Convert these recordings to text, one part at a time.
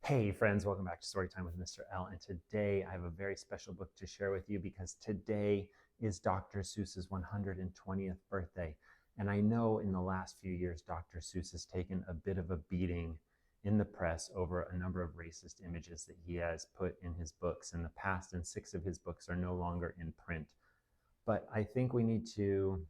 Hey friends, welcome back to Storytime with Mr. L. And today I have a very special book to share with you because today is Dr. Seuss's 120th birthday. And I know in the last few years, Dr. Seuss has taken a bit of a beating in the press over a number of racist images that he has put in his books in the past, and 6 of his books are no longer in print. But I think we need to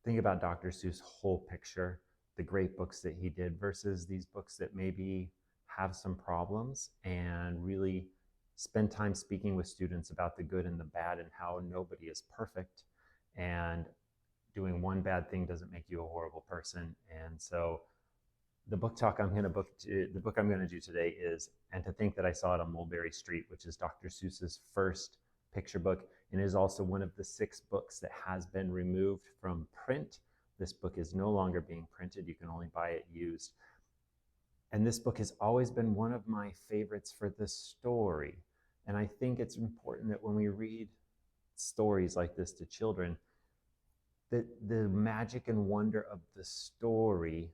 think about Dr. Seuss' whole picture, the great books that he did versus these books that maybe have some problems, and really spend time speaking with students about the good and the bad and how nobody is perfect, and doing one bad thing doesn't make you a horrible person. And so the book I'm going to do today is And to Think That I Saw It on Mulberry Street, which is Dr. Seuss's first picture book, and is also one of the 6 books that has been removed from print. This book is no longer being printed. You can only buy it used. And this book has always been one of my favorites for the story. And I think it's important that when we read stories like this to children, that the magic and wonder of the story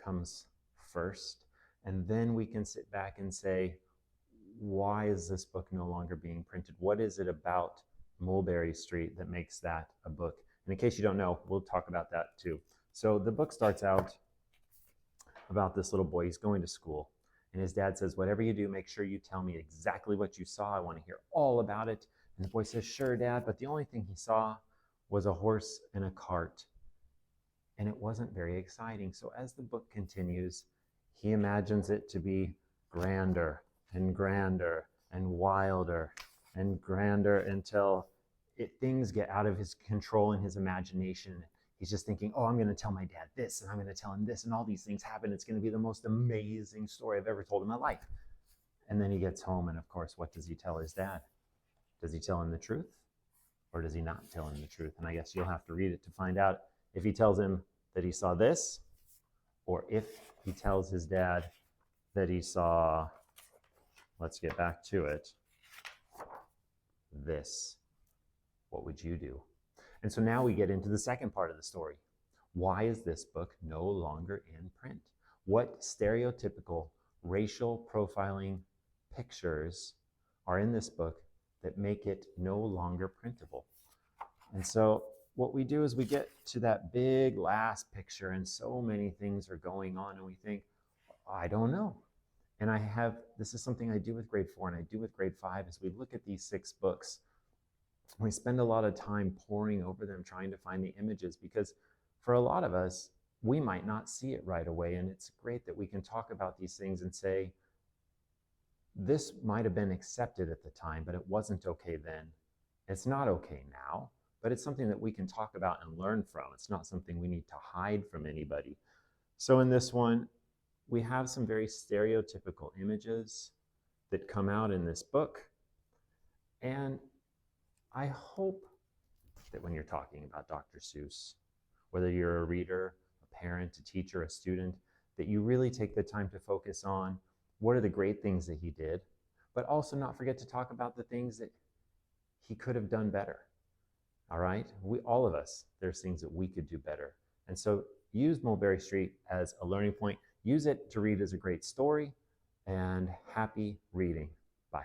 comes first. And then we can sit back and say, why is this book no longer being printed? What is it about Mulberry Street that makes that a book? And in case you don't know, we'll talk about that too. So the book starts out about this little boy. He's going to school, and his dad says, whatever you do, make sure you tell me exactly what you saw. I want to hear all about it. And the boy says, sure, Dad, but the only thing he saw was a horse and a cart. And it wasn't very exciting. So as the book continues, he imagines it to be grander and grander and wilder and grander until things get out of his control in his imagination. He's just thinking, oh, I'm going to tell my dad this, and I'm going to tell him this, and all these things happen. It's going to be the most amazing story I've ever told in my life. And then he gets home, and of course, what does he tell his dad? Does he tell him the truth, or does he not tell him the truth? And I guess you'll have to read it to find out if he tells him that he saw this, or if he tells his dad that he saw, let's get back to it, this. What would you do? And so now we get into the second part of the story. Why is this book no longer in print? What stereotypical racial profiling pictures are in this book that make it no longer printable? And so what we do is we get to that big last picture, and so many things are going on, and we think, I don't know. And this is something I do with grade 4 and I do with grade 5, is we look at these 6 books. We spend a lot of time poring over them, trying to find the images, because for a lot of us, we might not see it right away. And it's great that we can talk about these things and say, this might have been accepted at the time, but it wasn't okay then. It's not okay now, but it's something that we can talk about and learn from. It's not something we need to hide from anybody. So in this one, we have some very stereotypical images that come out in this book. And I hope that when you're talking about Dr. Seuss, whether you're a reader, a parent, a teacher, a student, that you really take the time to focus on what are the great things that he did, but also not forget to talk about the things that he could have done better. All right? All of us, there's things that we could do better. And so use Mulberry Street as a learning point. Use it to read as a great story, and happy reading. Bye.